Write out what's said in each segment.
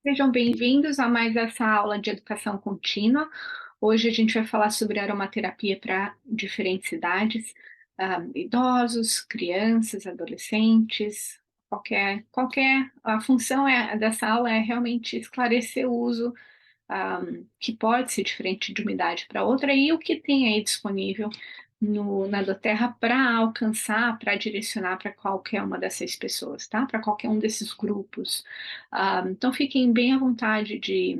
Sejam bem-vindos a mais essa aula de educação contínua. Hoje a gente vai falar sobre aromaterapia para diferentes idades, idosos, crianças, adolescentes, a função dessa aula é realmente esclarecer o uso, que pode ser diferente de uma idade para outra e o que tem aí disponível na Doterra para alcançar, para direcionar para qualquer uma dessas pessoas, tá? Para qualquer um desses grupos. Então fiquem bem à vontade de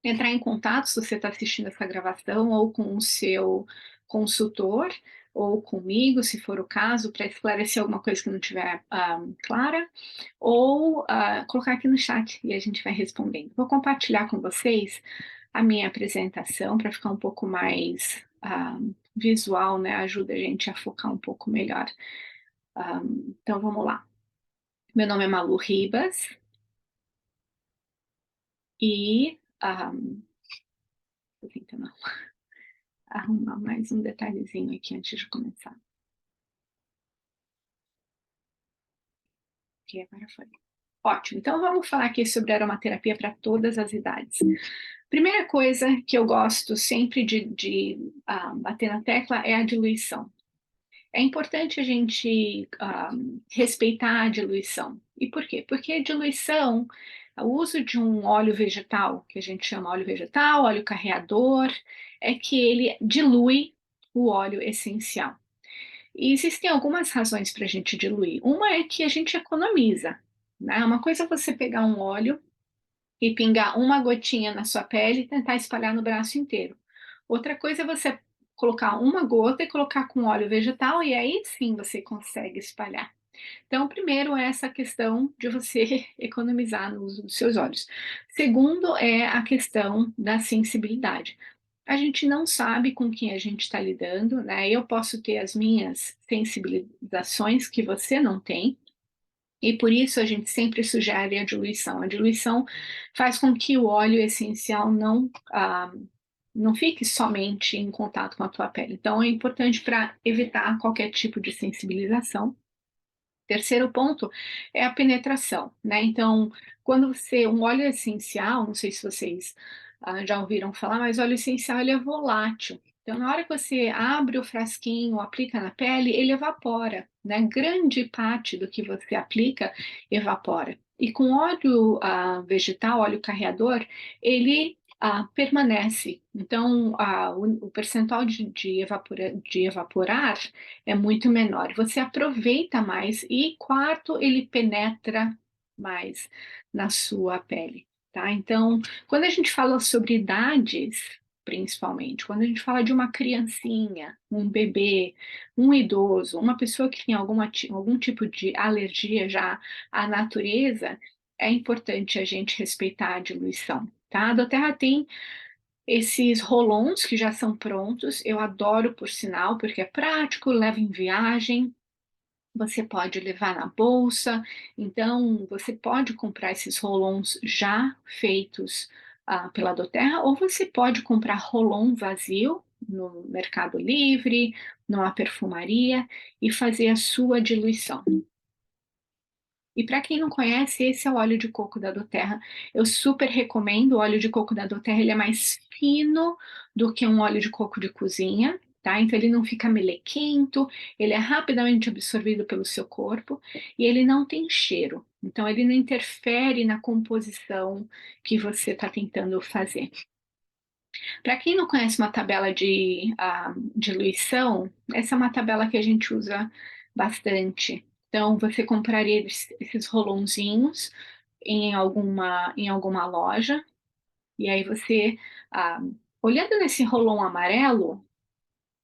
entrar em contato se você está assistindo essa gravação ou com o seu consultor ou comigo, se for o caso, para esclarecer alguma coisa que não estiver clara, ou colocar aqui no chat e a gente vai respondendo. Vou compartilhar com vocês a minha apresentação para ficar um pouco mais visual, né? Ajuda a gente a focar um pouco melhor. Então vamos lá. Meu nome é Malu Ribas e tô tentando arrumar mais um detalhezinho aqui antes de começar. Ok, agora foi. Ótimo, então vamos falar aqui sobre aromaterapia para todas as idades. Primeira coisa que eu gosto sempre de bater na tecla é a diluição. É importante a gente respeitar a diluição. E por quê? Porque a diluição, o uso de um óleo vegetal, que a gente chama óleo vegetal, óleo carreador, é que ele dilui o óleo essencial. E existem algumas razões para a gente diluir. Uma é que a gente economiza, né? Uma coisa é você pegar um óleo e pingar uma gotinha na sua pele e tentar espalhar no braço inteiro. Outra coisa é você colocar uma gota e colocar com óleo vegetal e aí sim você consegue espalhar. Então, primeiro é essa questão de você economizar no uso dos seus olhos. Segundo é a questão da sensibilidade. A gente não sabe com quem a gente está lidando, né? Eu posso ter as minhas sensibilizações que você não tem, e por isso a gente sempre sugere a diluição. A diluição faz com que o óleo essencial não fique somente em contato com a tua pele. Então é importante para evitar qualquer tipo de sensibilização. Terceiro ponto é a penetração, né? Então, um óleo essencial, não sei se vocês já ouviram falar, mas óleo essencial ele é volátil. Então, na hora que você abre o frasquinho, aplica na pele, ele evapora, né? Grande parte do que você aplica evapora. E com óleo vegetal, óleo carreador, ele permanece. Então, o percentual de evaporar é muito menor. Você aproveita mais e quarto, ele penetra mais na sua pele, tá? Então, quando a gente fala sobre idades, principalmente, quando a gente fala de uma criancinha, um bebê, um idoso, uma pessoa que tem algum tipo de alergia já à natureza, é importante a gente respeitar a diluição, tá? A Doterra tem esses rolons que já são prontos, eu adoro por sinal, porque é prático, leva em viagem, você pode levar na bolsa, então você pode comprar esses rolons já feitos pela Doterra, ou você pode comprar rolon vazio no Mercado Livre, numa perfumaria e fazer a sua diluição. E para quem não conhece, esse é o óleo de coco da Doterra. Eu super recomendo. O óleo de coco da Doterra, ele é mais fino do que um óleo de coco de cozinha, tá? Então ele não fica melequento, ele é rapidamente absorvido pelo seu corpo e ele não tem cheiro. Então ele não interfere na composição que você está tentando fazer. Para quem não conhece uma tabela de diluição, essa é uma tabela que a gente usa bastante. Então, você compraria esses rolonzinhos em alguma loja, e aí você, ah, olhando nesse rolon amarelo,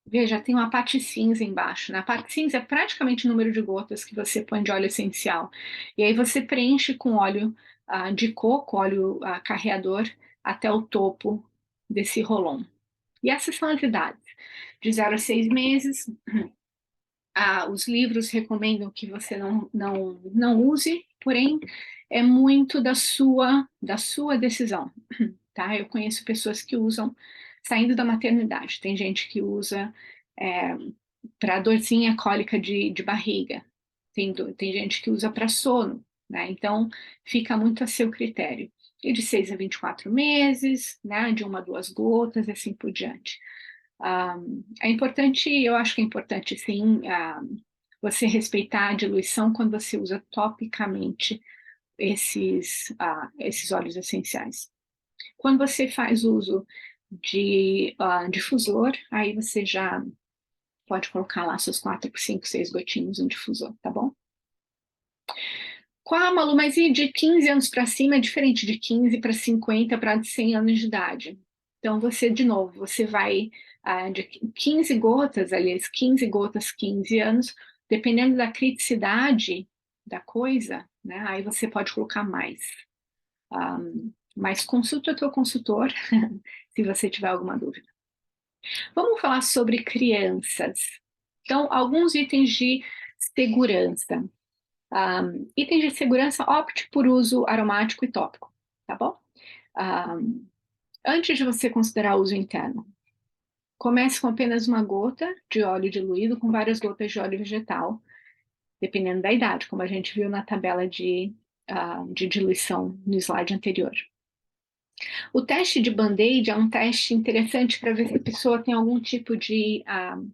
veja, tem uma parte cinza embaixo. Na parte cinza é praticamente o número de gotas que você põe de óleo essencial. E aí você preenche com óleo de coco, óleo carreador, até o topo desse rolon. E essas são as idades, de 0 a 6 meses. Os livros recomendam que você não use, porém é muito da sua decisão, tá? Eu conheço pessoas que usam saindo da maternidade. Tem gente que usa para dorzinha cólica de barriga. Tem gente que usa para sono, né? Então fica muito a seu critério. e de 6 a 24 meses, né, de 1 a 2 gotas, e assim por diante. É importante, eu acho que é importante, sim, você respeitar a diluição quando você usa topicamente esses óleos essenciais. Quando você faz uso de difusor, aí você já pode colocar lá seus 4, 5, 6 gotinhos no difusor, tá bom? Qual, Malu? Mas e de 15 anos para cima é diferente de 15 para 50 para 100 anos de idade. Então, você, de novo, você vai de 15 gotas, aliás, 15 gotas, 15 anos, dependendo da criticidade da coisa, né? Aí você pode colocar mais. Mas consulta o teu consultor se você tiver alguma dúvida. Vamos falar sobre crianças. Então, alguns itens de segurança. Itens de segurança, opte por uso aromático e tópico, tá bom? Antes de você considerar uso interno, comece com apenas uma gota de óleo diluído com várias gotas de óleo vegetal, dependendo da idade, como a gente viu na tabela de diluição no slide anterior. O teste de Band-Aid é um teste interessante para ver se a pessoa tem algum tipo de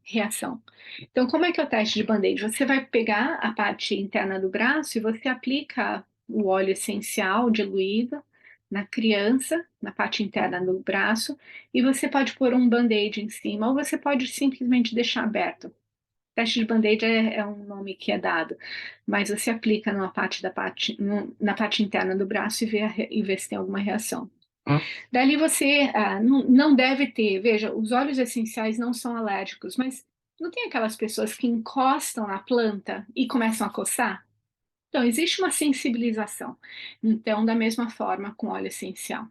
reação. Então, como é que é o teste de Band-Aid? Você vai pegar a parte interna do braço e você aplica o óleo essencial diluído na criança, na parte interna do braço, e você pode pôr um Band-Aid em cima, ou você pode simplesmente deixar aberto. Teste de Band-Aid é um nome que é dado, mas você aplica na parte interna do braço e vê se tem alguma reação. Dali você não deve ter, veja, os óleos essenciais não são alérgicos, mas não tem aquelas pessoas que encostam na planta e começam a coçar? Então, existe uma sensibilização. Então, da mesma forma com óleo essencial.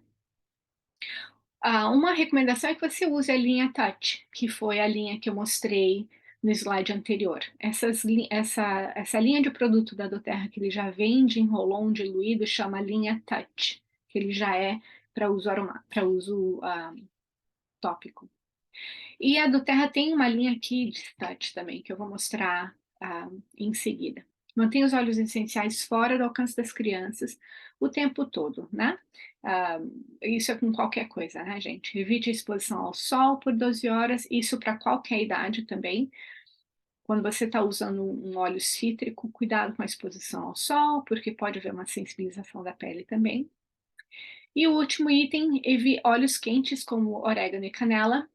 Uma recomendação é que você use a linha Touch, que foi a linha que eu mostrei no slide anterior. Essa linha de produto da doTERRA que ele já vende em roll-on diluído chama linha Touch, que ele já é para uso tópico. E a doTERRA tem uma linha Kids Touch também, que eu vou mostrar em seguida. Mantenha os óleos essenciais fora do alcance das crianças o tempo todo, né? Isso é com qualquer coisa, né, gente? Evite a exposição ao sol por 12 horas, isso para qualquer idade também. Quando você está usando um óleo cítrico, cuidado com a exposição ao sol, porque pode haver uma sensibilização da pele também. E o último item, óleos quentes como orégano e canela,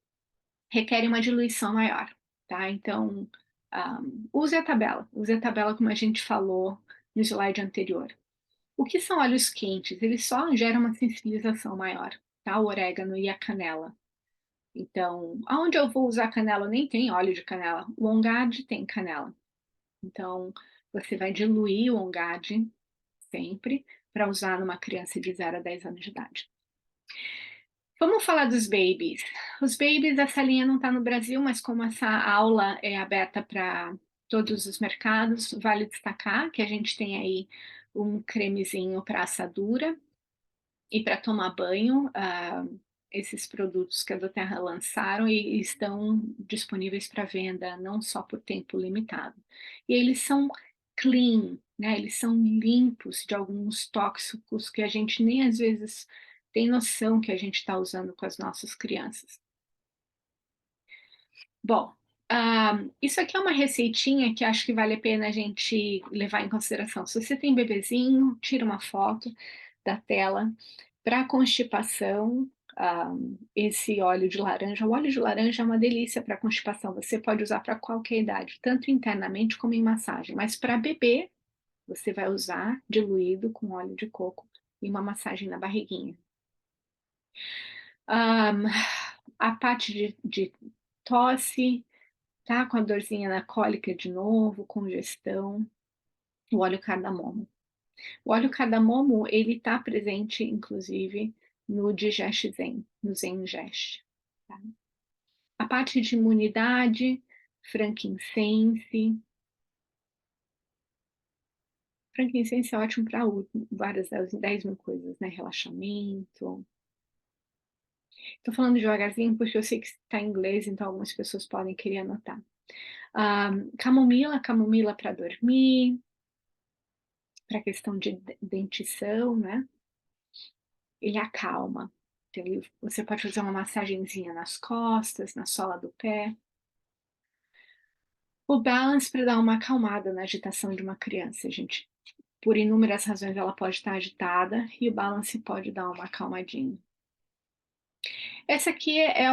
requerem uma diluição maior, tá? Então, use a tabela como a gente falou no slide anterior. O que são óleos quentes? Eles só geram uma sensibilização maior, tá? O orégano e a canela. Então, aonde eu vou usar canela nem tem óleo de canela. O On Guard tem canela. Então, você vai diluir o On Guard sempre para usar numa criança de 0 a 10 anos de idade. Vamos falar dos babies. Os babies, essa linha não está no Brasil, mas como essa aula é aberta para todos os mercados, vale destacar que a gente tem aí um cremezinho para assadura e para tomar banho. Esses produtos que a doTERRA lançaram e estão disponíveis para venda não só por tempo limitado. E eles são clean, né? Eles são limpos de alguns tóxicos que a gente nem às vezes tem noção que a gente está usando com as nossas crianças. Bom, isso aqui é uma receitinha que acho que vale a pena a gente levar em consideração. Se você tem bebezinho, tira uma foto da tela. Para constipação, esse óleo de laranja, o óleo de laranja é uma delícia para constipação. Você pode usar para qualquer idade, tanto internamente como em massagem. Mas para bebê, você vai usar diluído com óleo de coco e uma massagem na barriguinha. A parte de tosse, tá? Com a dorzinha na cólica de novo, congestão, o óleo cardamomo. O óleo cardamomo, ele está presente, inclusive, no Digest Zen, no Zen Digest. Tá? A parte de imunidade, frankincense. Frankincense é ótimo para várias 10 mil coisas, né? Relaxamento. Estou falando devagarzinho porque eu sei que está em inglês, então algumas pessoas podem querer anotar. Camomila para dormir, para questão de dentição, né? ele acalma. Então, você pode fazer uma massagenzinha nas costas, na sola do pé. O balance para dar uma acalmada na agitação de uma criança, gente. Por inúmeras razões ela pode estar agitada e o balance pode dar uma acalmadinha. Essa aqui é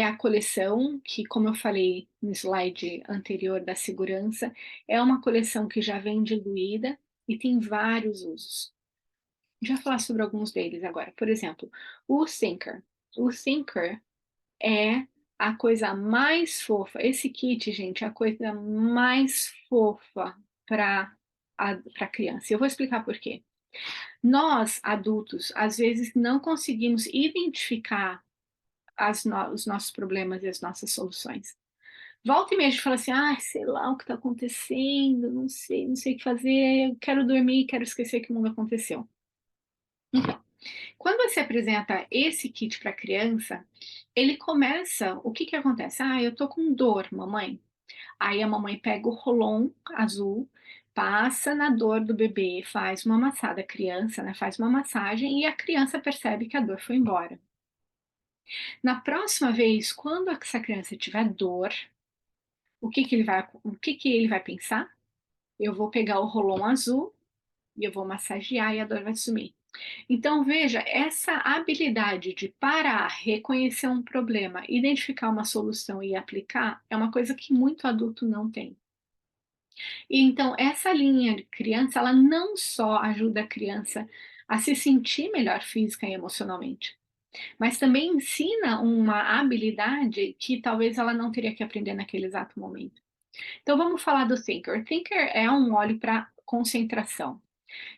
a coleção que, como eu falei no slide anterior da segurança, é uma coleção que já vem diluída e tem vários usos. Já falar sobre alguns deles agora. Por exemplo, o Thinker. O Thinker é a coisa mais fofa. Esse kit, gente, é a coisa mais fofa para para criança. Eu vou explicar por quê. Nós, adultos, às vezes não conseguimos identificar os nossos problemas e as nossas soluções. Volta e meia a gente fala assim, ah, sei lá o que está acontecendo, não sei o que fazer, eu quero dormir, quero esquecer que o mundo aconteceu. Então, quando você apresenta esse kit para a criança, ele começa, o que que acontece? Ah, eu tô com dor, mamãe. Aí a mamãe pega o Rolon azul, passa na dor do bebê, faz uma massada, a criança, né, faz uma massagem e a criança percebe que a dor foi embora. Na próxima vez, quando essa criança tiver dor, o que que ele vai pensar? Eu vou pegar o Rolon azul e eu vou massagear e a dor vai sumir. Então, veja, essa habilidade de parar, reconhecer um problema, identificar uma solução e aplicar é uma coisa que muito adulto não tem. E então, essa linha de criança, ela não só ajuda a criança a se sentir melhor física e emocionalmente, mas também ensina uma habilidade que talvez ela não teria que aprender naquele exato momento. Então, vamos falar do Thinker. O Thinker é um óleo para concentração.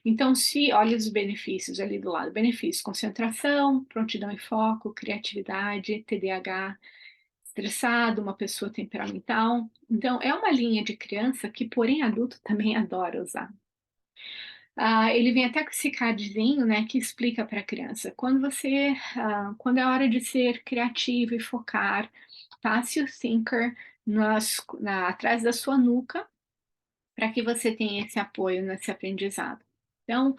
Então, se olha os benefícios ali do lado, benefícios, concentração, prontidão e foco, criatividade, TDAH, estressado, uma pessoa temperamental. Então, é uma linha de criança que, porém, adulto também adora usar. Ele vem até com esse cardzinho, né, que explica para a criança, quando é hora de ser criativo e focar, passe o Thinker atrás da sua nuca, para que você tenha esse apoio nesse aprendizado. Então,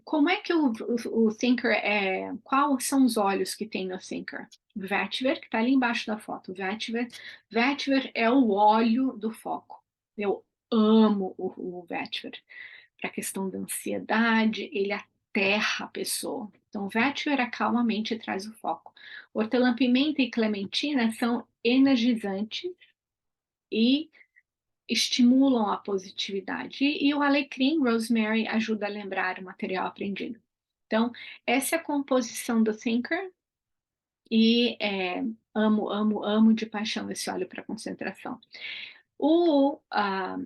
como é que o Thinker é? Quais são os olhos que tem no Thinker? Vetiver, que está ali embaixo da foto. Vetiver é o óleo do foco. Eu amo o Vetiver. Para a questão da ansiedade, ele aterra a pessoa. Então, o Vetiver acalma a mente e traz o foco. Hortelã-pimenta e clementina são energizantes e estimulam a positividade. E o alecrim, rosemary, ajuda a lembrar o material aprendido. Então, essa é a composição do Thinker e amo, amo, amo de paixão esse óleo para concentração. O, ah,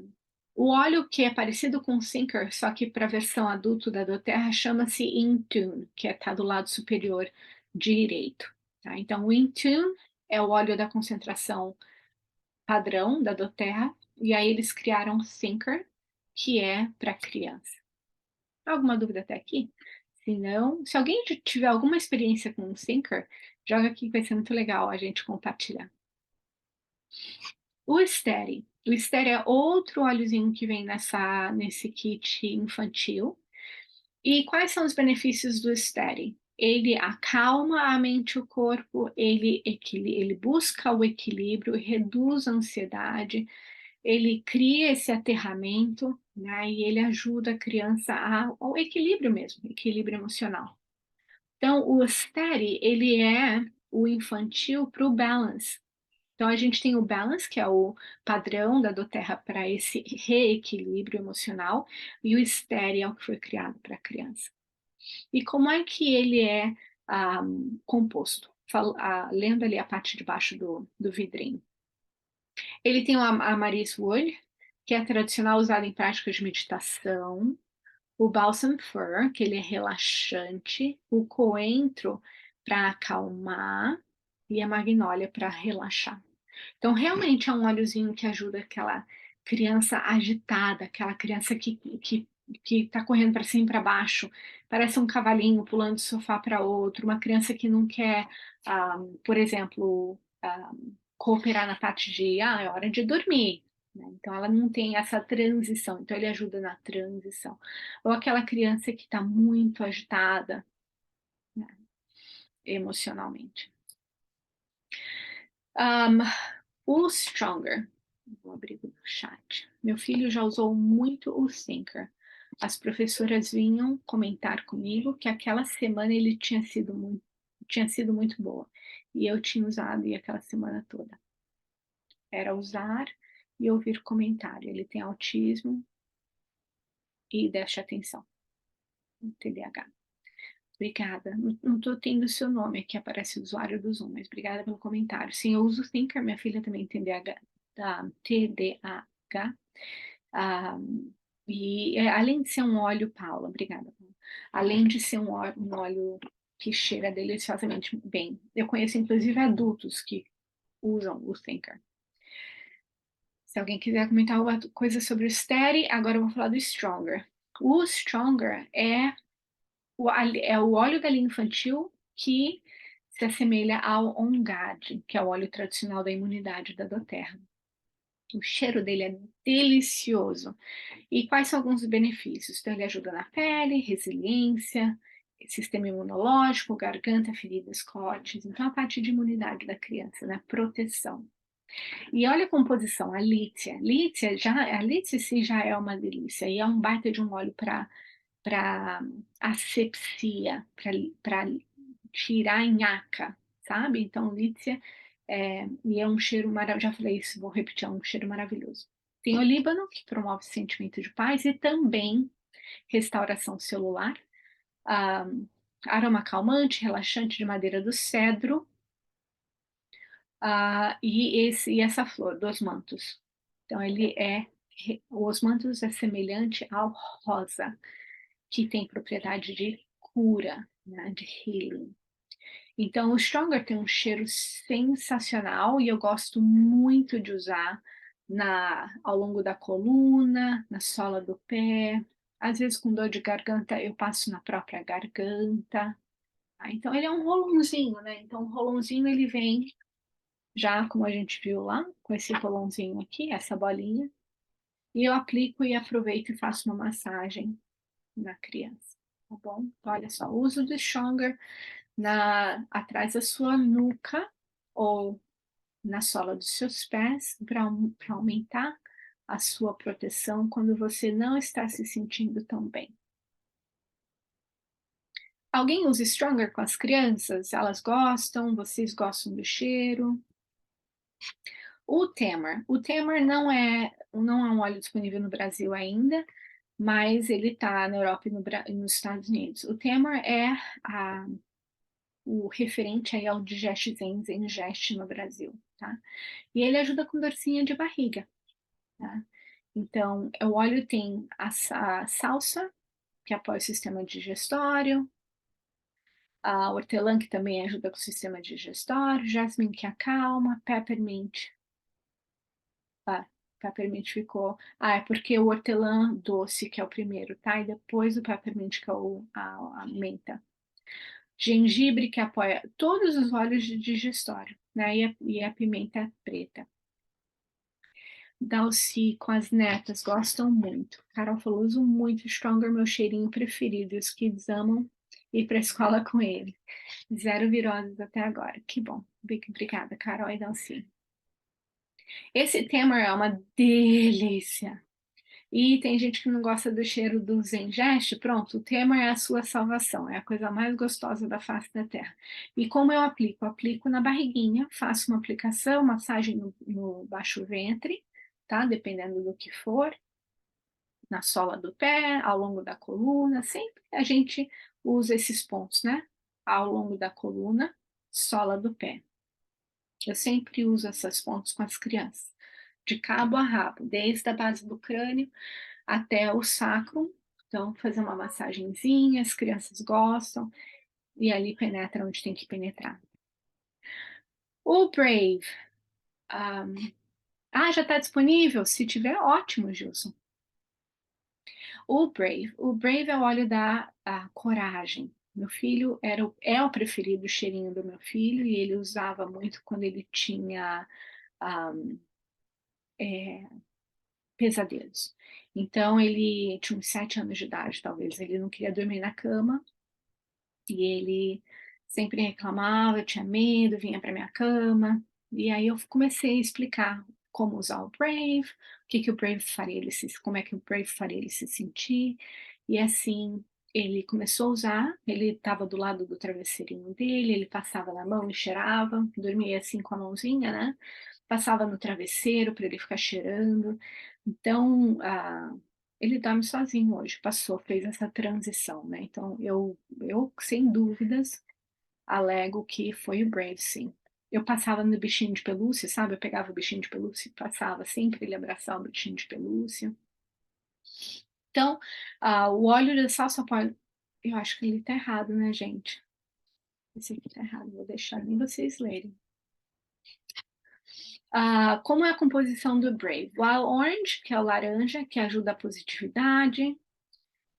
o óleo que é parecido com o Thinker, só que para a versão adulto da doTERRA, chama-se Intune, que está do lado superior direito. Tá? Então, o Intune é o óleo da concentração padrão da doTERRA, e aí eles criaram o Thinker, que é para criança. Alguma dúvida até aqui? Se não, se alguém tiver alguma experiência com o Thinker, joga aqui que vai ser muito legal a gente compartilhar. O Steady. O Steady é outro óleozinho que vem nesse kit infantil. E quais são os benefícios do Steady? Ele acalma a mente e o corpo, ele busca o equilíbrio, reduz a ansiedade, ele cria esse aterramento, né, e ele ajuda a criança ao equilíbrio mesmo, equilíbrio emocional. Então, o Steady, ele é o infantil para o Balance. Então, a gente tem o Balance, que é o padrão da doTERRA para esse reequilíbrio emocional, e o Steady é o que foi criado para a criança. E como é que ele é composto? Lendo ali a parte de baixo do vidrinho. Ele tem a Maris Wood, que é tradicional usada em práticas de meditação, o Balsam Fir, que ele é relaxante, o coentro para acalmar e a magnólia para relaxar. Então, realmente é um óleozinho que ajuda aquela criança agitada, aquela criança que está correndo para cima e para baixo, parece um cavalinho pulando de sofá para outro, uma criança que não quer, por exemplo, cooperar na parte de, é hora de dormir. Né? Então, ela não tem essa transição, então ele ajuda na transição. Ou aquela criança que está muito agitada, emocionalmente. O Stronger, vou abrir o chat. Meu filho já usou muito o Thinker. As professoras vinham comentar comigo que aquela semana ele tinha sido muito boa. E eu tinha usado e aquela semana toda. Era usar e ouvir comentário. Ele tem autismo e déficit de atenção, TDAH. Obrigada. Não estou tendo o seu nome aqui, aparece o usuário do Zoom, mas obrigada pelo comentário. Sim, eu uso o Thinker, minha filha também tem TDAH. Ah, além de ser um óleo, Paula, obrigada. Além de ser um óleo que cheira deliciosamente bem. Eu conheço inclusive adultos que usam o Thinker. Se alguém quiser comentar alguma coisa sobre o Steady, agora eu vou falar do Stronger. O Stronger é o óleo da linha infantil que se assemelha ao On Guard, que é o óleo tradicional da imunidade da doTERRA. O cheiro dele é delicioso. E quais são alguns dos benefícios? Então, ele ajuda na pele, resiliência, sistema imunológico, garganta, feridas, cortes. Então, a parte de imunidade da criança, né? Proteção. E olha a composição, a lítia. A lítia sim já é uma delícia. E é um baita de um óleo para asepsia, para tirar a nhaca, sabe? Então, lítia e é um cheiro maravilhoso. Já falei isso, vou repetir, é um cheiro maravilhoso. Tem o olíbano, que promove o sentimento de paz, e também restauração celular, aroma calmante, relaxante de madeira do cedro, e essa flor, dos mantos. Então, o osmanthus é semelhante ao rosa, que tem propriedade de cura, né, de healing. Então, o Stronger tem um cheiro sensacional e eu gosto muito de usar ao longo da coluna, na sola do pé. Às vezes, com dor de garganta, eu passo na própria garganta. Então, ele é um rolãozinho, né? Então, o rolãozinho ele vem já, como a gente viu lá, com esse rolãozinho aqui, essa bolinha. E eu aplico e aproveito e faço uma massagem na criança, tá bom? Então, olha só, uso do Stronger atrás da sua nuca ou na sola dos seus pés para aumentar a sua proteção quando você não está se sentindo tão bem. Alguém usa Stronger com as crianças? Elas gostam? Vocês gostam do cheiro? O Temer não é um óleo disponível no Brasil ainda, mas ele está na Europa e nos Estados Unidos. O Temer é o referente aí ao Digest Zengest no Brasil, tá? E ele ajuda com dorzinha de barriga, tá? Então, o óleo tem a salsa, que apoia o sistema digestório, a hortelã, que também ajuda com o sistema digestório, jasmim, que acalma, peppermint. Peppermint ficou. É porque o hortelã doce, que é o primeiro, tá? E depois o peppermint, que é a menta. Gengibre, que apoia todos os óleos de digestório, né? E a pimenta preta. Dalci com as netas gostam muito. Carol falou, uso muito Stronger, meu cheirinho preferido. E os kids amam ir para a escola com ele. 0 viroses até agora. Que bom. Obrigada, Carol e Dalci. Esse tema é uma delícia. E tem gente que não gosta do cheiro do Zengest, pronto, o tema é a sua salvação, é a coisa mais gostosa da face da terra. E como eu aplico? Eu aplico na barriguinha, faço uma aplicação, massagem no baixo ventre, tá? Dependendo do que for, na sola do pé, ao longo da coluna, sempre a gente usa esses pontos, né? Ao longo da coluna, sola do pé. Eu sempre uso esses pontos com as crianças, de cabo a rabo, desde a base do crânio até o sacro. Então, fazer uma massagenzinha, as crianças gostam, e ali penetra onde tem que penetrar. O Brave. Já está disponível? Se tiver, ótimo, Gilson. O Brave é o óleo da coragem. Meu filho é o preferido, o cheirinho do meu filho, e ele usava muito quando ele tinha pesadelos. Então, ele tinha uns 7 anos de idade, talvez. Ele não queria dormir na cama, e ele sempre reclamava, tinha medo, vinha para minha cama, e aí eu comecei a explicar como usar o Brave, o que que o Brave faria ele se, como é que o Brave faria ele se sentir, e assim ele começou a usar, ele estava do lado do travesseirinho dele, ele passava na mão e cheirava, dormia assim com a mãozinha, né? Passava no travesseiro para ele ficar cheirando. Então, ele dorme sozinho hoje, passou, fez essa transição, né? Então, eu sem dúvidas, alego que foi o Brave, sim. Eu passava no bichinho de pelúcia, sabe? Eu pegava o bichinho de pelúcia e passava sempre ele abraçar o bichinho de pelúcia. Então, o óleo de salsa pode. Eu acho que ele tá errado, né, gente? Esse aqui tá errado, vou deixar nem vocês lerem. Como é a composição do Brave? Wild Orange, que é o laranja, que ajuda a positividade.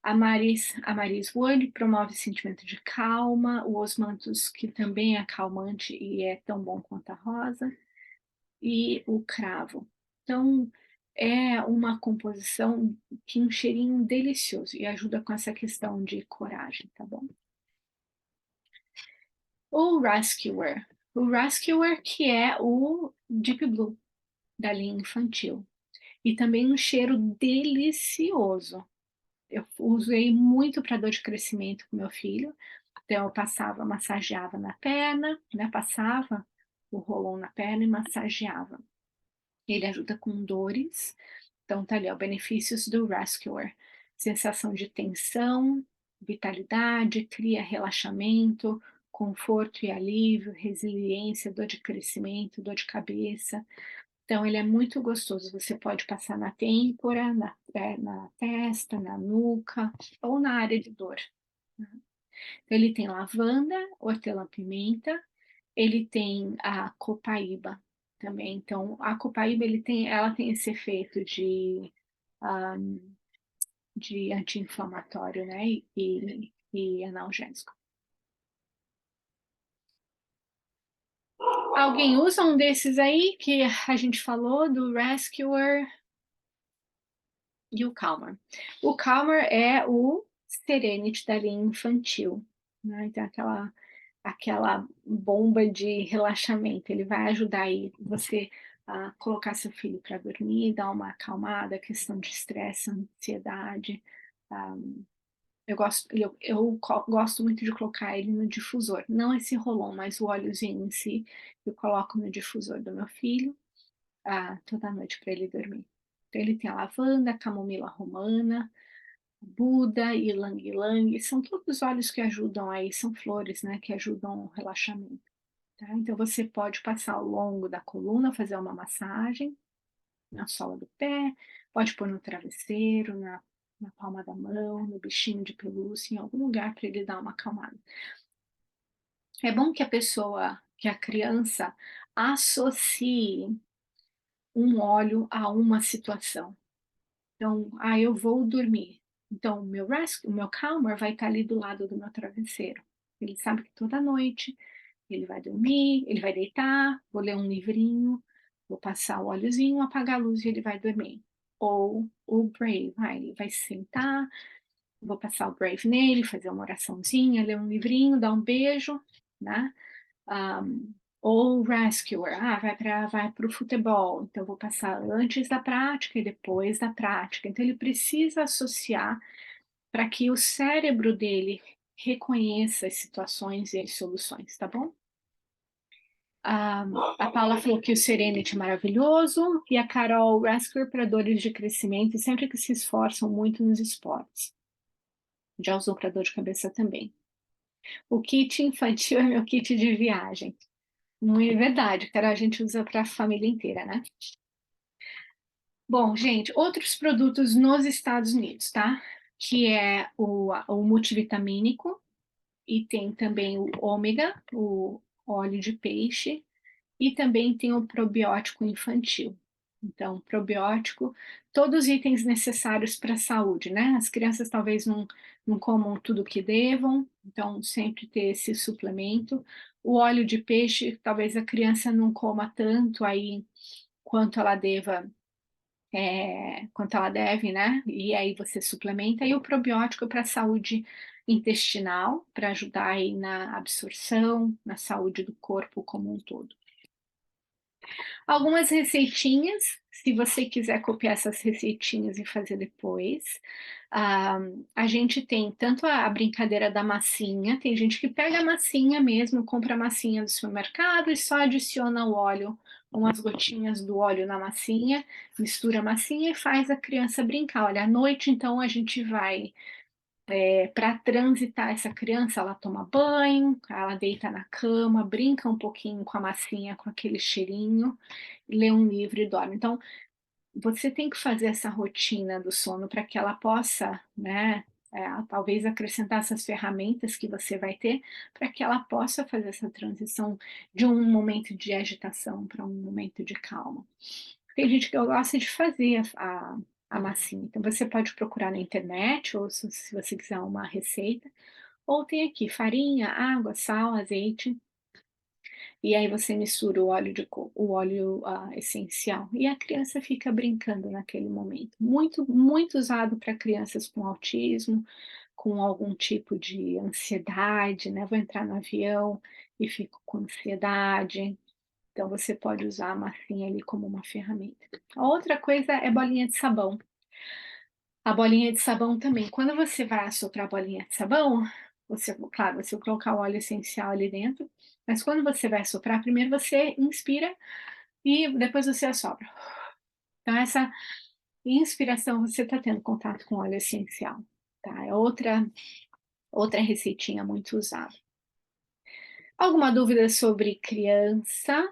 A Maris Wood promove sentimento de calma. O Osmanthus, que também é calmante e é tão bom quanto a rosa. E o cravo. Então, é uma composição que um cheirinho delicioso e ajuda com essa questão de coragem, tá bom? O Rescuer. O Rescuer, que é o Deep Blue da linha infantil. E também um cheiro delicioso. Eu usei muito para dor de crescimento com meu filho. Então, eu passava, massageava na perna, né? Passava o rolão na perna e massageava. Ele ajuda com dores. Então, tá ali, ó, benefícios do Rescuer. Sensação de tensão, vitalidade, cria relaxamento, conforto e alívio, resiliência, dor de crescimento, dor de cabeça. Então, ele é muito gostoso. Você pode passar na têmpora, na testa, na nuca ou na área de dor. Então, ele tem lavanda, hortelã-pimenta, ele tem a copaíba também. Então, a copaíba ela tem esse efeito de anti-inflamatório, né? E analgésico. Alguém usa um desses aí que a gente falou, do Rescuer e o Calmer? O Calmer é o Serenity da linha infantil, né? Então, aquela bomba de relaxamento. Ele vai ajudar aí você a colocar seu filho para dormir, dar uma acalmada, questão de estresse, ansiedade. Um, gosto muito de colocar ele no difusor, não esse rolão, mas o óleozinho em si, eu coloco no difusor do meu filho toda noite para ele dormir. Então, ele tem a lavanda, a camomila romana, Buda, ylang ylang, são todos óleos que ajudam aí, são flores, né, que ajudam o relaxamento. Tá? Então, você pode passar ao longo da coluna, fazer uma massagem na sola do pé, pode pôr no travesseiro, na palma da mão, no bichinho de pelúcia, em algum lugar para ele dar uma acalmada. É bom que que a criança associe um óleo a uma situação. Então, eu vou dormir. Então, o meu calmer vai estar ali do lado do meu travesseiro. Ele sabe que toda noite ele vai dormir, ele vai deitar, vou ler um livrinho, vou passar o óleozinho, apagar a luz e ele vai dormir. Ou o Brave, ele vai sentar, vou passar o Brave nele, fazer uma oraçãozinha, ler um livrinho, dar um beijo, né? Um, ou Rescuer, vai para o futebol, então vou passar antes da prática e depois da prática. Então ele precisa associar para que o cérebro dele reconheça as situações e as soluções, tá bom? A Paula falou que o Serenity é maravilhoso e a Carol Rescuer para dores de crescimento e sempre que se esforçam muito nos esportes. Já usou para dor de cabeça também. O kit infantil é meu kit de viagem. Não é verdade, cara, a gente usa para a família inteira, né? Bom, gente, outros produtos nos Estados Unidos, tá? Que é o multivitamínico e tem também o ômega, o óleo de peixe, e também tem o probiótico infantil. Então, probiótico, todos os itens necessários para a saúde, né? As crianças talvez não comam tudo o que devam, então sempre ter esse suplemento. O óleo de peixe, talvez a criança não coma tanto aí quanto ela deva quanto ela deve, né? E aí você suplementa. E o probiótico para a saúde intestinal, para ajudar aí na absorção, na saúde do corpo como um todo. Algumas receitinhas, se você quiser copiar essas receitinhas e fazer depois. Ah, a gente tem tanto a brincadeira da massinha, tem gente que pega a massinha mesmo, compra a massinha do supermercado e só adiciona o óleo, umas gotinhas do óleo na massinha, mistura a massinha e faz a criança brincar. Olha, à noite então a gente vai para transitar essa criança, ela toma banho, ela deita na cama, brinca um pouquinho com a massinha, com aquele cheirinho, lê um livro e dorme. Então, você tem que fazer essa rotina do sono para que ela possa, né, talvez acrescentar essas ferramentas que você vai ter para que ela possa fazer essa transição de um momento de agitação para um momento de calma. Tem gente que gosta de fazer a massinha, então você pode procurar na internet, ou se você quiser uma receita, ou tem aqui farinha, água, sal, azeite, e aí você mistura o óleo de coco, o óleo essencial, e a criança fica brincando naquele momento. Muito, muito usado para crianças com autismo, com algum tipo de ansiedade, né? Vou entrar no avião e fico com ansiedade. Então você pode usar a massinha ali como uma ferramenta. A outra coisa é bolinha de sabão. A bolinha de sabão também. Quando você vai assoprar a bolinha de sabão, você, claro, você vai colocar o óleo essencial ali dentro, mas quando você vai assoprar, primeiro você inspira e depois você assopra. Então, essa inspiração você está tendo contato com óleo essencial, tá? É outra receitinha muito usada. Alguma dúvida sobre criança?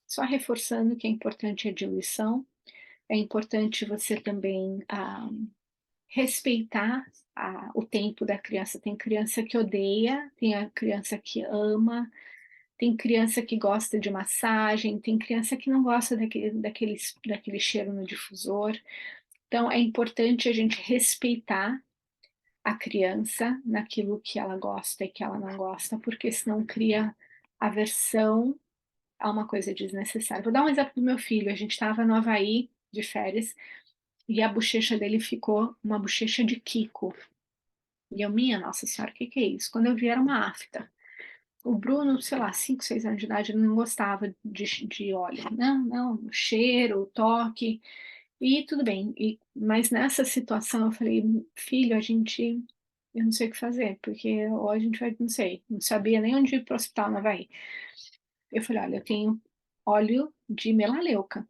Só reforçando que é importante a diluição, é importante você também respeitar o tempo da criança. Tem criança que odeia, tem a criança que ama, tem criança que gosta de massagem, tem criança que não gosta daquele cheiro no difusor. Então, é importante a gente respeitar a criança naquilo que ela gosta e que ela não gosta, porque senão cria aversão a uma coisa desnecessária. Vou dar um exemplo do meu filho. A gente estava no Havaí de férias e a bochecha dele ficou uma bochecha de Kiko. E eu, minha Nossa Senhora, o que que é isso? Quando eu vi, era uma afta. O Bruno, sei lá, 5, 6 anos de idade, ele não gostava de óleo. Não, não, o cheiro, o toque. E tudo bem. Mas nessa situação eu falei, filho, eu não sei o que fazer, porque ou a gente vai, não sei, não sabia nem onde ir para o hospital no Havaí. Eu falei, olha, eu tenho óleo de melaleuca.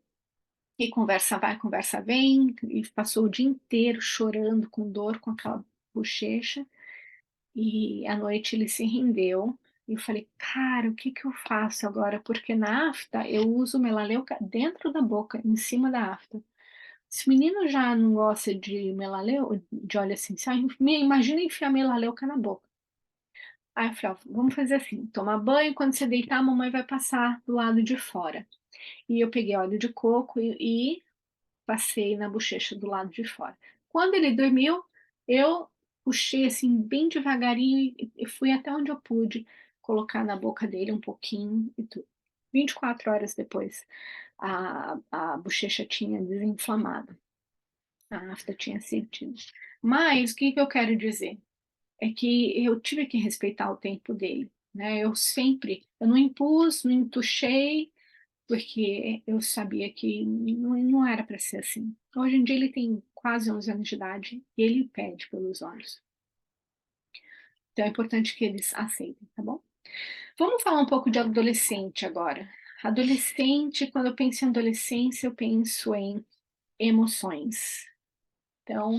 E conversa vai, conversa vem, e passou o dia inteiro chorando, com dor, com aquela bochecha. E à noite ele se rendeu. E eu falei, cara, o que que eu faço agora? Porque na afta eu uso melaleuca dentro da boca, em cima da afta. Se o menino já não gosta de melaleuca, de óleo essencial, imagina enfiar melaleuca na boca. Aí eu falei, ó, vamos fazer assim, toma banho, quando você deitar, a mamãe vai passar do lado de fora. E eu peguei óleo de coco e passei na bochecha do lado de fora. Quando ele dormiu, eu puxei assim bem devagarinho e fui até onde eu pude colocar na boca dele um pouquinho e tudo. 24 horas depois, a bochecha tinha desinflamado, a afta tinha sentido. Mas o que que eu quero dizer? É que eu tive que respeitar o tempo dele, né? Eu não impus, não entuchei, porque eu sabia que não era para ser assim. Hoje em dia ele tem quase 11 anos de idade e ele pede pelos olhos. Então é importante que eles aceitem, tá bom? Vamos falar um pouco de adolescente agora. Adolescente, quando eu penso em adolescência, eu penso em emoções. Então,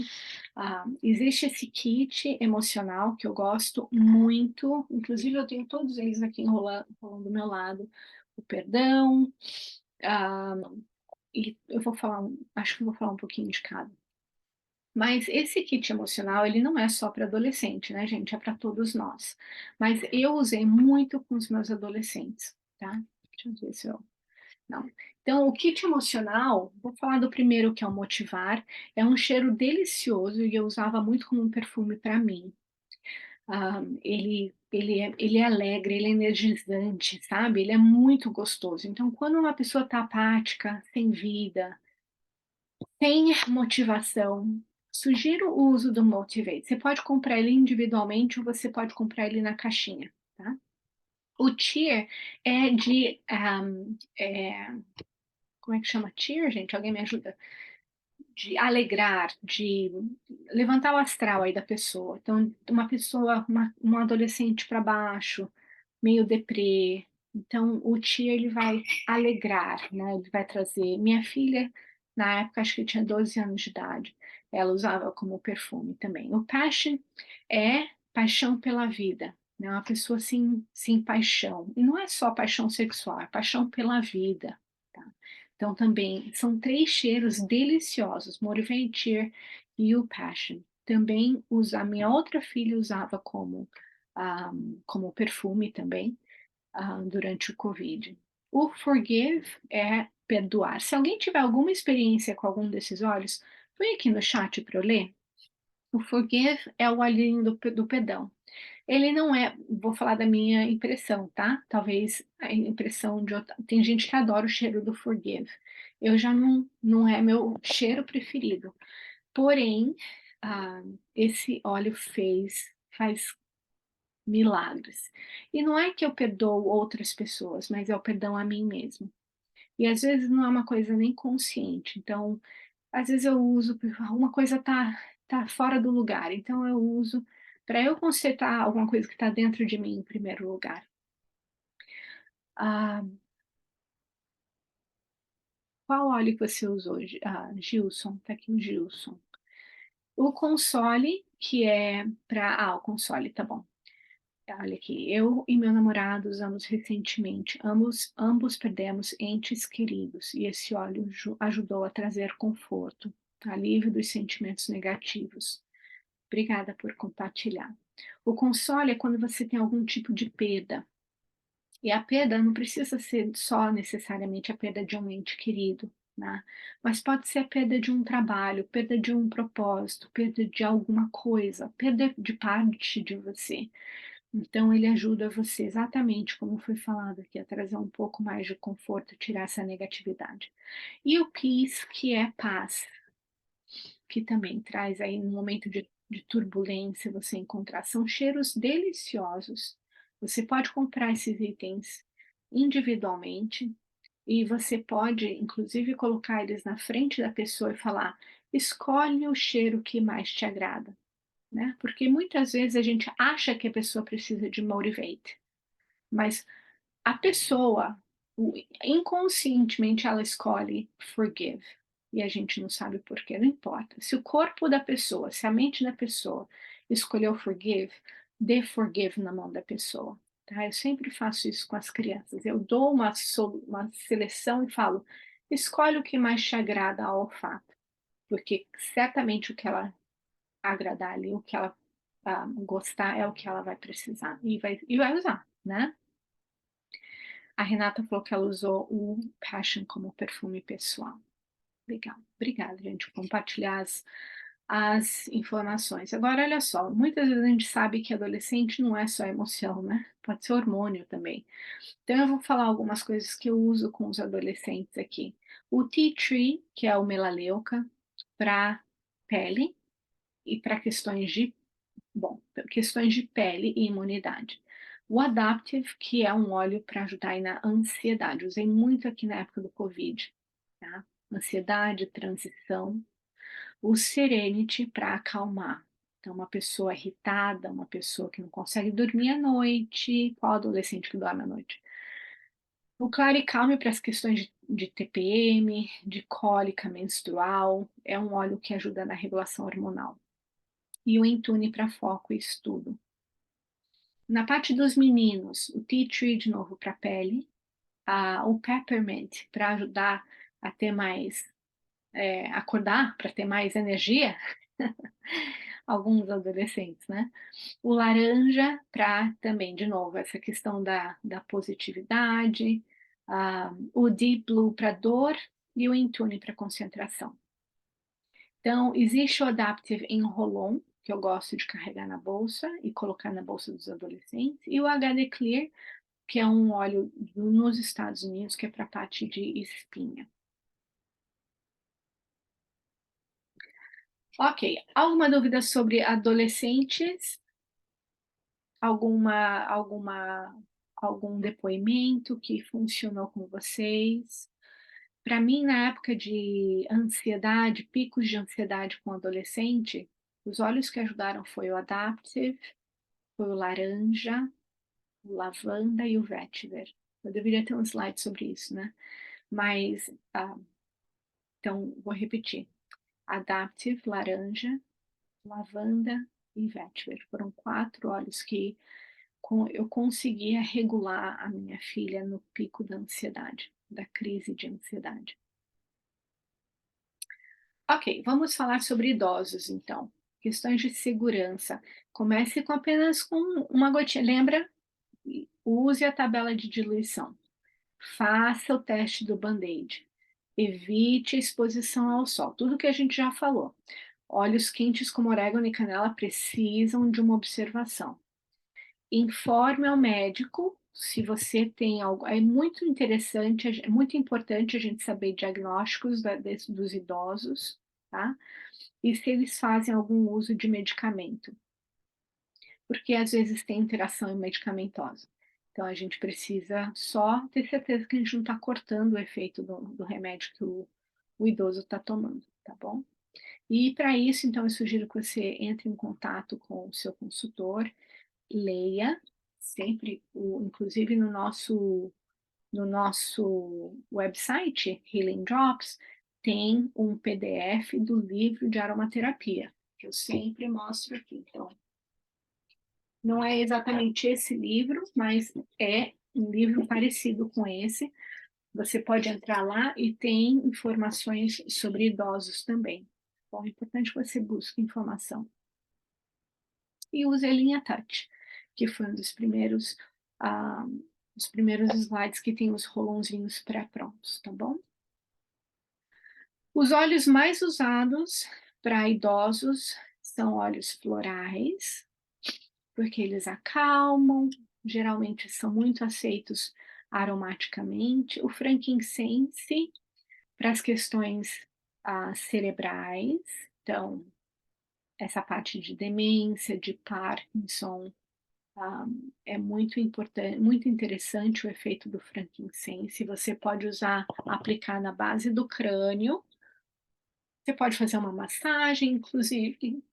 existe esse kit emocional que eu gosto muito, inclusive eu tenho todos eles aqui enrolando do meu lado. O perdão, ah, e eu vou falar, acho que eu vou falar um pouquinho de cada. Mas esse kit emocional, ele não é só para adolescente, né, gente? É para todos nós. Mas eu usei muito com os meus adolescentes, tá? Deixa eu ver se eu. Não. Então, o kit emocional, vou falar do primeiro, que é o Motivar. É um cheiro delicioso e eu usava muito como um perfume para mim. Ele é alegre, ele é energizante, sabe? Ele é muito gostoso. Então, quando uma pessoa está apática, sem vida, sem motivação, sugiro o uso do Motivate. Você pode comprar ele individualmente ou você pode comprar ele na caixinha, tá? O Cheer é de, como é que chama Cheer, gente? Alguém me ajuda? De alegrar, de levantar o astral aí da pessoa. Então, uma pessoa, um adolescente para baixo, meio deprê. Então, o tia ele vai alegrar, né? Ele vai trazer. Minha filha, na época, acho que tinha 12 anos de idade, ela usava como perfume também. O Passion é paixão pela vida, né? Uma pessoa sem paixão. E não é só paixão sexual, é paixão pela vida, tá? Então, também são 3 cheiros deliciosos, Motivate e o Passion. Também usa, a minha outra filha usava como perfume também, durante o Covid. O Forgive é perdoar. Se alguém tiver alguma experiência com algum desses óleos, põe aqui no chat para eu ler. O Forgive é o olhinho do perdão. Ele não é, vou falar da minha impressão, tá? Talvez a impressão de outra. Tem gente que adora o cheiro do Forgive. Eu já não é meu cheiro preferido. Porém, ah, esse óleo faz milagres. E não é que eu perdoo outras pessoas, mas é o perdão a mim mesmo. E às vezes não é uma coisa nem consciente. Então, às vezes eu uso, uma coisa tá fora do lugar, então eu uso para eu consertar alguma coisa que está dentro de mim em primeiro lugar. Ah, qual óleo que você usou, Gilson? Tá aqui o Gilson. O console, que é para. Ah, o console, tá bom. Olha aqui, eu e meu namorado usamos recentemente. Ambos perdemos entes queridos e esse óleo ajudou a trazer conforto, alívio dos sentimentos negativos. Obrigada por compartilhar. O console é quando você tem algum tipo de perda. E a perda não precisa ser só necessariamente a perda de um ente querido, né? Mas pode ser a perda de um trabalho, perda de um propósito, perda de alguma coisa, perda de parte de você. Então, ele ajuda você, exatamente como foi falado aqui, a trazer um pouco mais de conforto, tirar essa negatividade. E o peace, que é paz, que também traz aí no momento de turbulência você encontrar. São cheiros deliciosos. Você pode comprar esses itens individualmente e você pode, inclusive, colocar eles na frente da pessoa e falar: escolhe o cheiro que mais te agrada, né? Porque muitas vezes a gente acha que a pessoa precisa de Motivate, mas a pessoa, inconscientemente, ela escolhe Forgive. E a gente não sabe por quê, não importa. Se o corpo da pessoa, se a mente da pessoa escolheu Forgive, dê Forgive na mão da pessoa. Tá? Eu sempre faço isso com as crianças. Eu dou uma seleção e falo: escolhe o que mais te agrada ao olfato, porque certamente o que ela agradar ali, o que ela gostar é o que ela vai precisar e vai usar, né? A Renata falou que ela usou o Passion como perfume pessoal. Legal. Obrigada, gente, por compartilhar as informações. Agora, olha só, muitas vezes a gente sabe que adolescente não é só emoção, né? Pode ser hormônio também. Então, eu vou falar algumas coisas que eu uso com os adolescentes aqui. O Tea Tree, que é o melaleuca, para pele e para questões de pele e imunidade. O Adaptive, que é um óleo para ajudar aí na ansiedade. Usei muito aqui na época do Covid, tá? Ansiedade, transição. O Serenity para acalmar. Então, uma pessoa irritada, uma pessoa que não consegue dormir à noite. Qual adolescente que dorme à noite? O Claricalme para as questões de TPM, de cólica menstrual. É um óleo que ajuda na regulação hormonal. E o Intune para foco e estudo. Na parte dos meninos, o tea tree de novo para pele, o peppermint para ajudar a ter mais, acordar, para ter mais energia, alguns adolescentes, né? O laranja para também, de novo, essa questão da positividade, o deep blue para dor e o Intune para concentração. Então, existe o Adaptive em Rolon, que eu gosto de carregar na bolsa e colocar na bolsa dos adolescentes, e o HD Clear, que é um óleo nos Estados Unidos, que é para parte de espinha. Ok, alguma dúvida sobre adolescentes? Algum depoimento que funcionou com vocês? Para mim, na época de ansiedade, picos de ansiedade com adolescente, os óleos que ajudaram foi o Adaptive, foi o laranja, o lavanda e o vetiver. Eu deveria ter um slide sobre isso, né? Mas, então, vou repetir. Adaptive, laranja, lavanda e vetiver. Foram 4 óleos que eu conseguia regular a minha filha no pico da ansiedade, da crise de ansiedade. Ok, vamos falar sobre idosos, então. Questões de segurança. Comece com apenas com uma gotinha. Lembra? Use a tabela de diluição. Faça o teste do Band-Aid. Evite a exposição ao sol. Tudo que a gente já falou. Óleos quentes como orégano e canela precisam de uma observação. Informe ao médico se você tem algo. É muito interessante, é muito importante a gente saber diagnósticos dos idosos, tá? E se eles fazem algum uso de medicamento, porque às vezes tem interação medicamentosa. Então a gente precisa só ter certeza que a gente não está cortando o efeito do remédio que o idoso está tomando, tá bom? E para isso, então, eu sugiro que você entre em contato com o seu consultor, leia sempre, inclusive no nosso website, Healing Drops, tem um PDF do livro de aromaterapia, que eu sempre mostro aqui. Então, não é exatamente esse livro, mas é um livro parecido com esse. Você pode entrar lá e tem informações sobre idosos também. Bom, é importante que você busque informação. E use a linha Touch, que foi um ah, dos primeiros slides que tem os rolãozinhos pré-prontos, tá bom? Os óleos mais usados para idosos são óleos florais, porque eles acalmam, geralmente são muito aceitos aromaticamente. O frankincense, para as questões cerebrais, então, essa parte de demência, de Parkinson, é muito importante, muito interessante o efeito do frankincense. Você pode usar, aplicar na base do crânio. Você pode fazer uma massagem, inclusive,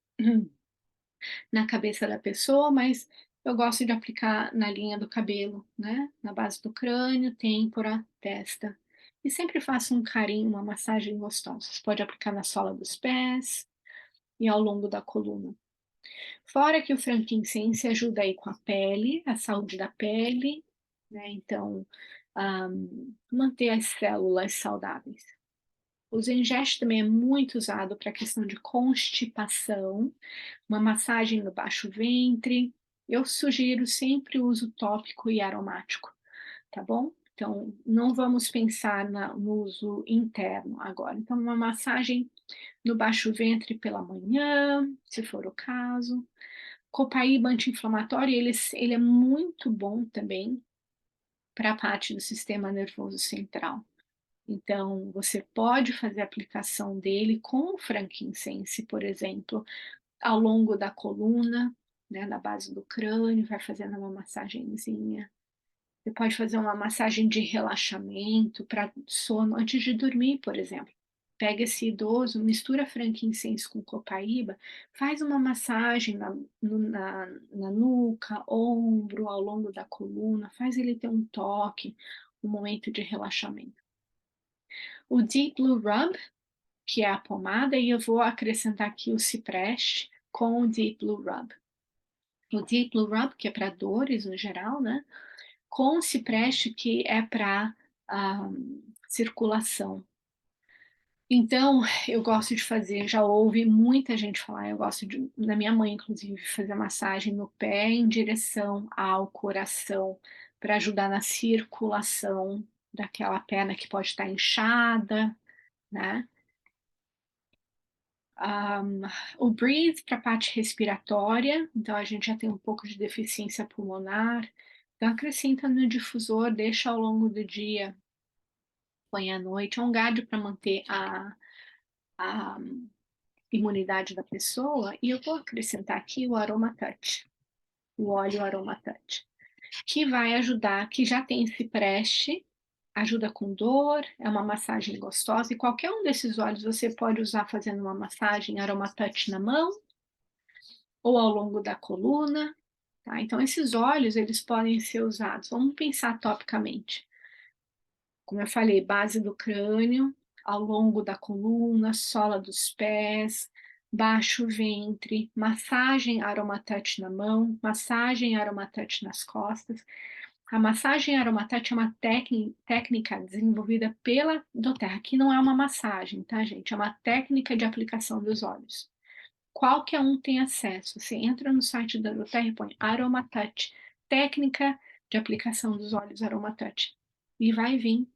na cabeça da pessoa, mas eu gosto de aplicar na linha do cabelo, né? Na base do crânio, têmpora, testa. E sempre faço um carinho, uma massagem gostosa. Você pode aplicar na sola dos pés e ao longo da coluna. Fora que o frankincense ajuda aí com a pele, a saúde da pele, né? Então, manter as células saudáveis. O Zengeste também é muito usado para a questão de constipação, uma massagem no baixo ventre. Eu sugiro sempre o uso tópico e aromático, tá bom? Então, não vamos pensar no uso interno agora. Então, uma massagem no baixo ventre pela manhã, se for o caso. Copaíba anti-inflamatório, ele é muito bom também para a parte do sistema nervoso central. Então, você pode fazer a aplicação dele com o frankincense, por exemplo, ao longo da coluna, né, na base do crânio, vai fazendo uma massagenzinha. Você pode fazer uma massagem de relaxamento para sono antes de dormir, por exemplo. Pega esse idoso, mistura frankincense com copaíba, faz uma massagem na nuca, ombro, ao longo da coluna, faz ele ter um toque, um momento de relaxamento. O Deep Blue Rub, que é a pomada, e eu vou acrescentar aqui o cipreste com o Deep Blue Rub. O Deep Blue Rub, que é para dores no geral, né? Com o cipreste, que é para circulação. Então, eu gosto de fazer, já ouvi muita gente falar, eu gosto da minha mãe, inclusive, fazer massagem no pé em direção ao coração, para ajudar na circulação daquela perna que pode estar inchada, né? O Breathe para a parte respiratória, então a gente já tem um pouco de deficiência pulmonar, então acrescenta no difusor, deixa ao longo do dia, põe à noite, é um galho para manter a imunidade da pessoa, e eu vou acrescentar aqui o Aroma Touch, o óleo Aroma Touch, que vai ajudar, que já tem esse preste, ajuda com dor, é uma massagem gostosa, e qualquer um desses óleos você pode usar fazendo uma massagem Aroma Touch na mão, ou ao longo da coluna, tá? Então esses óleos, eles podem ser usados, vamos pensar topicamente, como eu falei, base do crânio, ao longo da coluna, sola dos pés, baixo ventre, massagem aromatouch na mão, massagem aromatouch nas costas. A massagem aromatouch é uma técnica desenvolvida pela doTERRA, que não é uma massagem, tá, gente? É uma técnica de aplicação dos óleos. Qualquer um tem acesso. Você entra no site da doTERRA e põe aromatouch, técnica de aplicação dos óleos aromatouch, e vai vir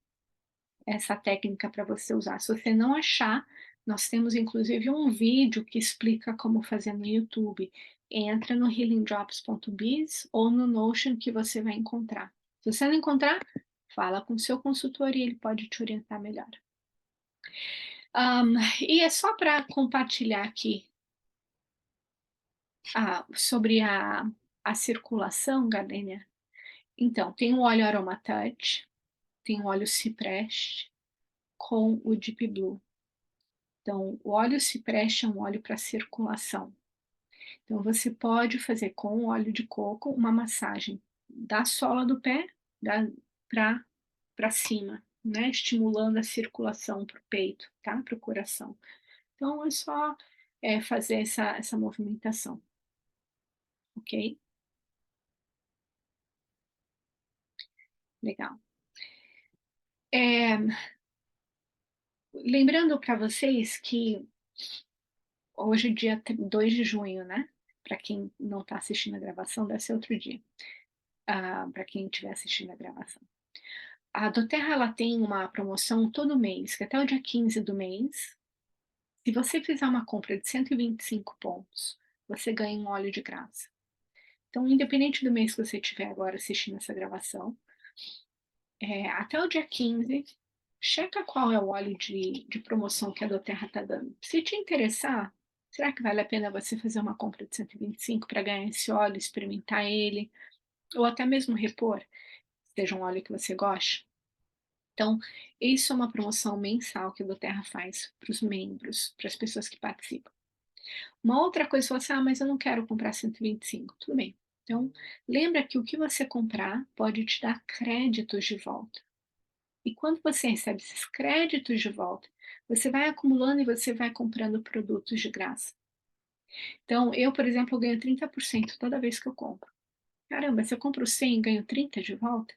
essa técnica para você usar. Se você não achar, nós temos inclusive um vídeo que explica como fazer no YouTube. Entra no healingdrops.biz ou no Notion que você vai encontrar. Se você não encontrar, fala com o seu consultor e ele pode te orientar melhor. E é só para compartilhar aqui sobre a circulação, Gardênia. Então, tem o óleo Aroma Touch, tem o óleo Cipreste com o Deep Blue. Então, o óleo cipreste é um óleo para circulação. Então, você pode fazer com o óleo de coco uma massagem da sola do pé para cima, né? Estimulando a circulação para o peito, tá? Para o coração. Então, é só fazer essa movimentação, ok? Legal. É, lembrando para vocês que hoje é dia 2 de junho, né? Para quem não está assistindo a gravação, deve ser outro dia. Para quem estiver assistindo a gravação. A doTERRA ela tem uma promoção todo mês, que até o dia 15 do mês, se você fizer uma compra de 125 pontos, você ganha um óleo de graça. Então, independente do mês que você estiver agora assistindo essa gravação, até o dia 15, checa qual é o óleo de promoção que a doTERRA está dando. Se te interessar, será que vale a pena você fazer uma compra de 125 para ganhar esse óleo, experimentar ele, ou até mesmo repor, seja um óleo que você goste? Então, isso é uma promoção mensal que a doTERRA faz para os membros, para as pessoas que participam. Uma outra coisa, você fala assim, mas eu não quero comprar 125. Tudo bem. Então, lembra que o que você comprar pode te dar créditos de volta. E quando você recebe esses créditos de volta, você vai acumulando e você vai comprando produtos de graça. Então, eu, por exemplo, eu ganho 30% toda vez que eu compro. Caramba, se eu compro 100 e ganho 30 de volta,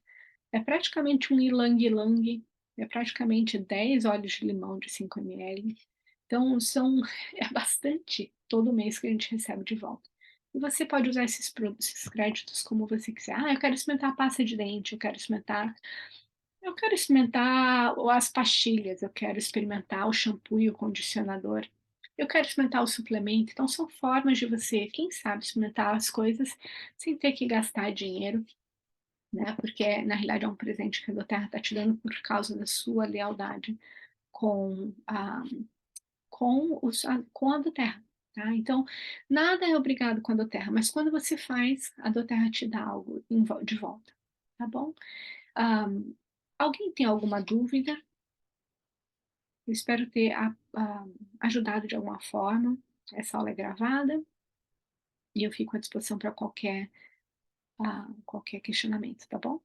é praticamente um ilang-ilang, é praticamente 10 óleos de limão de 5 ml. Então, é bastante todo mês que a gente recebe de volta. E você pode usar esses créditos como você quiser. Eu quero experimentar a pasta de dente, eu quero experimentar as pastilhas, eu quero experimentar o shampoo e o condicionador, eu quero experimentar o suplemento. Então, são formas de você, quem sabe, experimentar as coisas sem ter que gastar dinheiro, né? Porque na realidade é um presente que a doTERRA está te dando por causa da sua lealdade com com a doTERRA, tá? Então, nada é obrigado com a doTERRA, mas quando você faz, a doTERRA te dá algo de volta, tá bom? Alguém tem alguma dúvida? Eu espero ter ajudado de alguma forma. Essa aula é gravada e eu fico à disposição para qualquer questionamento, tá bom?